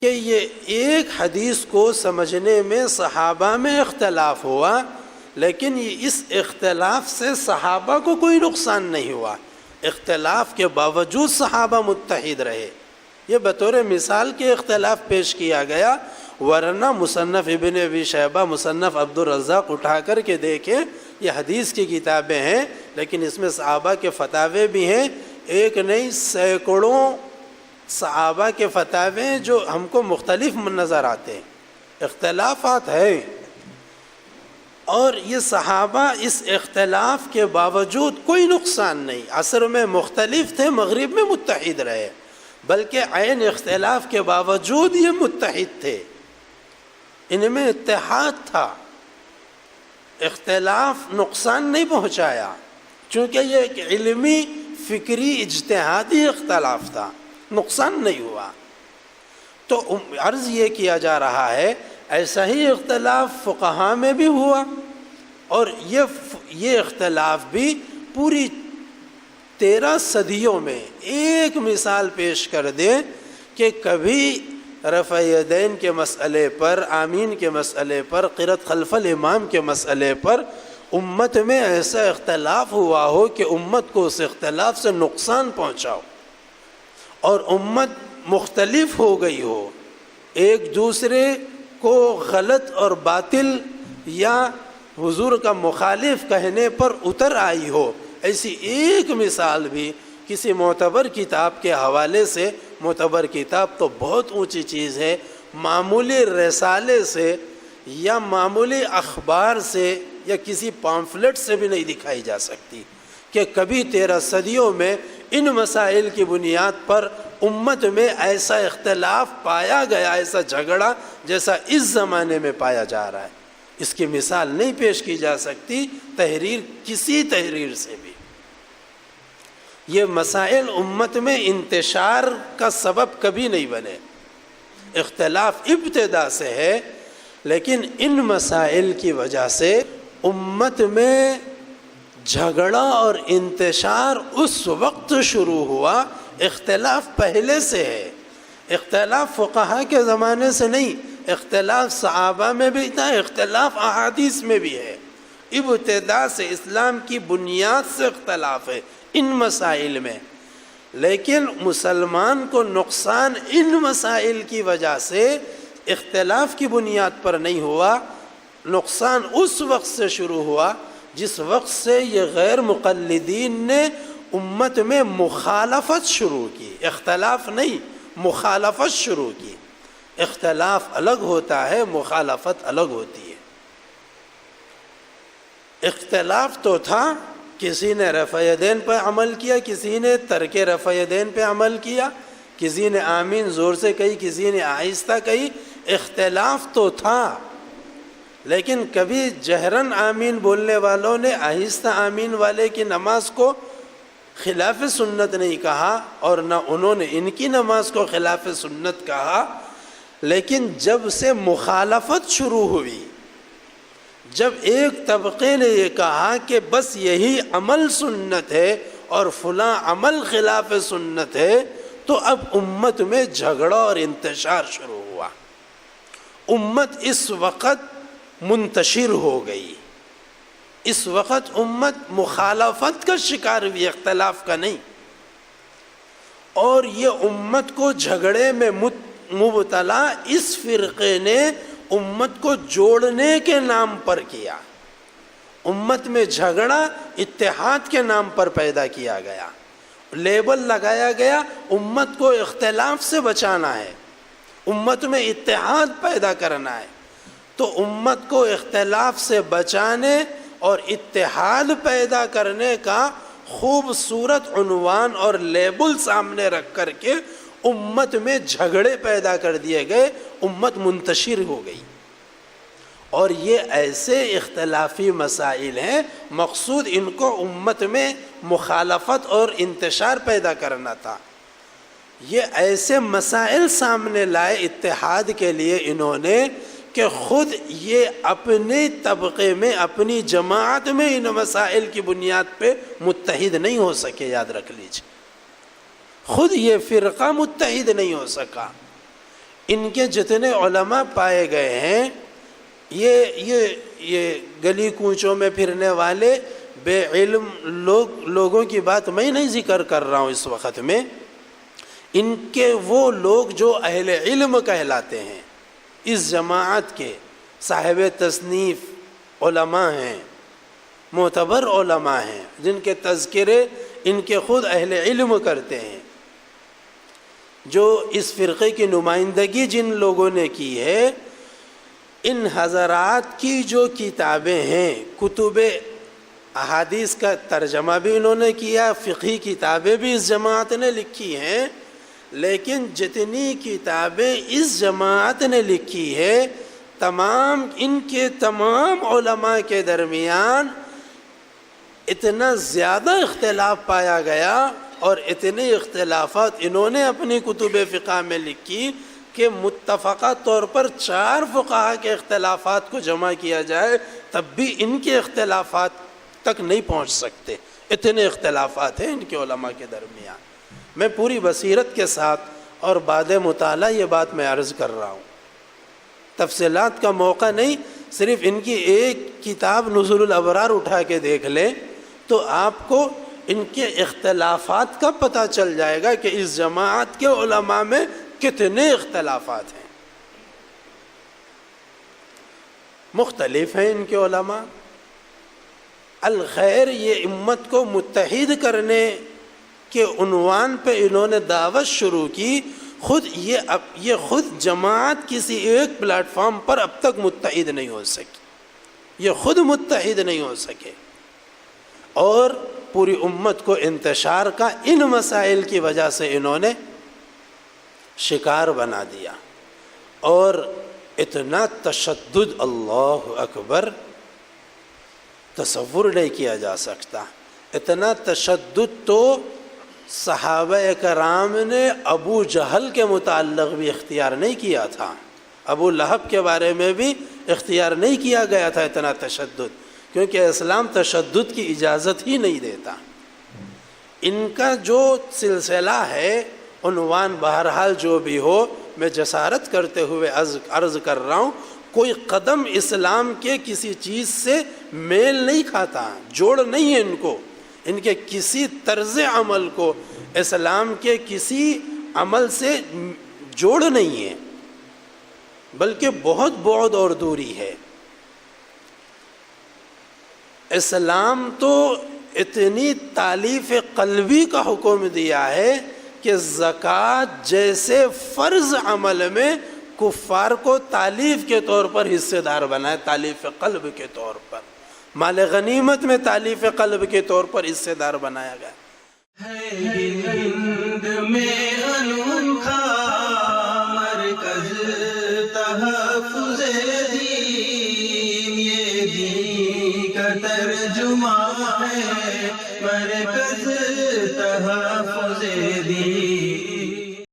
کہ یہ ایک حدیث کو سمجھنے میں صحابہ میں اختلاف ہوا، لیکن اس اختلاف سے صحابہ کو کوئی نقصان نہیں ہوا، اختلاف کے باوجود صحابہ متحد رہے۔ یہ بطور مثال کے اختلاف پیش کیا گیا، ورنہ مصنف ابن ابی شیبہ، مصنف عبد الرزاق اٹھا کر کے دیکھیں، یہ حدیث کی کتابیں ہیں لیکن اس میں صحابہ کے فتاوے بھی ہیں، ایک نہیں سینکڑوں صحابہ کے فتاوے ہیں جو ہم کو مختلف نظر آتے ہیں، اختلافات ہیں، اور یہ صحابہ اس اختلاف کے باوجود کوئی نقصان نہیں، عصر میں مختلف تھے، مغرب میں متحد رہے، بلکہ عین اختلاف کے باوجود یہ متحد تھے، ان میں اتحاد تھا، اختلاف نقصان نہیں پہنچایا، چونکہ یہ ایک علمی فکری اجتہادی اختلاف تھا، نقصان نہیں ہوا۔ تو عرض یہ کیا جا رہا ہے ایسا ہی اختلاف فقہاء میں بھی ہوا، اور یہ اختلاف بھی پوری 13 صدیوں میں ایک مثال پیش کر دیں کہ کبھی رفع یدین کے مسئلے پر، آمین کے مسئلے پر، قرأت خلف الامام کے مسئلے پر امت میں ایسا اختلاف ہوا ہو کہ امت کو اس اختلاف سے نقصان پہنچاؤ اور امت مختلف ہو گئی ہو، ایک دوسرے کو غلط اور باطل یا حضور کا مخالف کہنے پر اتر آئی ہو، ایسی ایک مثال بھی کسی معتبر کتاب کے حوالے سے، معتبر کتاب تو بہت اونچی چیز ہے، معمولی رسالے سے یا معمولی اخبار سے یا کسی پامفلٹ سے بھی نہیں دکھائی جا سکتی کہ کبھی 13 صدیوں میں ان مسائل کی بنیاد پر امت میں ایسا اختلاف پایا گیا، ایسا جھگڑا جیسا اس زمانے میں پایا جا رہا ہے۔ اس کی مثال نہیں پیش کی جا سکتی کسی تحریر سے بھی۔ یہ مسائل امت میں انتشار کا سبب کبھی نہیں بنے، اختلاف ابتدا سے ہے، لیکن ان مسائل کی وجہ سے امت میں جھگڑا اور انتشار اس وقت شروع ہوا، اختلاف پہلے سے ہے، اختلاف فقہاء کے زمانے سے نہیں، اختلاف صحابہ میں بھی تھا، اختلاف احادیث میں بھی ہے، ابتدا سے اسلام کی بنیاد سے اختلاف ہے ان مسائل میں، لیکن مسلمان کو نقصان ان مسائل کی وجہ سے اختلاف کی بنیاد پر نہیں ہوا، نقصان اس وقت سے شروع ہوا جس وقت سے یہ غیر مقلدین نے امت میں مخالفت شروع کی، اختلاف نہیں، مخالفت شروع کی۔ اختلاف الگ ہوتا ہے، مخالفت الگ ہوتی ہے۔ اختلاف تو تھا، کسی نے رفع یدین پہ عمل کیا، کسی نے ترک رفع یدین پہ عمل کیا، کسی نے آمین زور سے کہی، کسی نے آہستہ کہی، اختلاف تو تھا، لیکن کبھی جہرن آمین بولنے والوں نے آہستہ آمین والے کی نماز کو خلاف سنت نہیں کہا، اور نہ انہوں نے ان کی نماز کو خلاف سنت کہا، لیکن جب سے مخالفت شروع ہوئی، جب ایک طبقے نے یہ کہا کہ بس یہی عمل سنت ہے اور فلاں عمل خلاف سنت ہے، تو اب امت میں جھگڑا اور انتشار شروع ہوا، امت اس وقت منتشر ہو گئی، اس وقت امت مخالفت کا شکار ہوئی، اختلاف کا نہیں، اور یہ امت کو جھگڑے میں مبتلا اس فرقے نے امت کو جوڑنے کے نام پر کیا، امت میں جھگڑا اتحاد کے نام پر پیدا کیا گیا، لیبل لگایا گیا امت کو اختلاف سے بچانا ہے، امت میں اتحاد پیدا کرنا ہے، تو امت کو اختلاف سے بچانے اور اتحاد پیدا کرنے کا خوبصورت عنوان اور لیبل سامنے رکھ کر کے امت میں جھگڑے پیدا کر دیے گئے، امت منتشر ہو گئی۔ اور یہ ایسے اختلافی مسائل ہیں، مقصود ان کو امت میں مخالفت اور انتشار پیدا کرنا تھا، یہ ایسے مسائل سامنے لائے اتحاد کے لیے انہوں نے کہ خود یہ اپنے طبقے میں، اپنی جماعت میں ان مسائل کی بنیاد پہ متحد نہیں ہو سکے، یاد رکھ لیجیے، خود یہ فرقہ متحد نہیں ہو سکا، ان کے جتنے علماء پائے گئے ہیں یہ گلی کوچوں میں پھرنے والے بے علم لوگوں کی بات میں نہیں ذکر کر رہا ہوں اس وقت میں، ان کے وہ لوگ جو اہل علم کہلاتے ہیں، اس جماعت کے صاحب تصنیف علماء ہیں، معتبر علماء ہیں، جن کے تذکرے ان کے خود اہل علم کرتے ہیں، جو اس فرقے کی نمائندگی جن لوگوں نے کی ہے، ان حضرات کی جو کتابیں ہیں، کتب احادیث کا ترجمہ بھی انہوں نے کیا، فقہی کتابیں بھی اس جماعت نے لکھی ہیں، لیکن جتنی کتابیں اس جماعت نے لکھی ہے ان کے تمام علماء کے درمیان اتنا زیادہ اختلاف پایا گیا اور اتنے اختلافات انہوں نے اپنی کتب فقہ میں لکھی کہ متفقہ طور پر 4 فقہا کے اختلافات کو جمع کیا جائے تب بھی ان کے اختلافات تک نہیں پہنچ سکتے، اتنے اختلافات ہیں ان کے علماء کے درمیان۔ میں پوری بصیرت کے ساتھ اور بعد مطالعہ یہ بات میں عرض کر رہا ہوں، تفصیلات کا موقع نہیں، صرف ان کی ایک کتاب نزول الابرار اٹھا کے دیکھ لیں تو آپ کو ان کے اختلافات کا پتہ چل جائے گا کہ اس جماعت کے علماء میں کتنے اختلافات ہیں، مختلف ہیں ان کے علماء۔ الخیر یہ امت کو متحد کرنے کے عنوان پہ انہوں نے دعوت شروع کی، یہ خود جماعت کسی ایک پلیٹ فارم پر اب تک متحد نہیں ہو سکی، یہ خود متحد نہیں ہو سکے، اور پوری امت کو انتشار کا ان مسائل کی وجہ سے انہوں نے شکار بنا دیا، اور اتنا تشدد، اللہ اکبر، تصور نہیں کیا جا سکتا۔ اتنا تشدد تو صحابہ کرام نے ابو جہل کے متعلق بھی اختیار نہیں کیا تھا، ابو لہب کے بارے میں بھی اختیار نہیں کیا گیا تھا اتنا تشدد، کیونکہ اسلام تشدد کی اجازت ہی نہیں دیتا۔ ان کا جو سلسلہ ہے، عنوان بہرحال جو بھی ہو، میں جسارت کرتے ہوئے عرض کر رہا ہوں، کوئی قدم اسلام کے کسی چیز سے میل نہیں کھاتا، جوڑ نہیں ہے ان کے کسی طرز عمل کو اسلام کے کسی عمل سے جوڑ نہیں ہے، بلکہ بہت بعد اور دوری ہے۔ اسلام تو اتنی تالیف قلبی کا حکم دیا ہے کہ زکوٰۃ جیسے فرض عمل میں کفار کو تالیف کے طور پر حصے دار بنائے، تالیف قلب کے طور پر، مال غنیمت میں تالیف قلب کے طور پر حصے دار بنایا گیا۔ ہند میں انوکھا مرکز تحفظ دین، یہ دین کا ترجمہ ہے مرکز تحفظ دین۔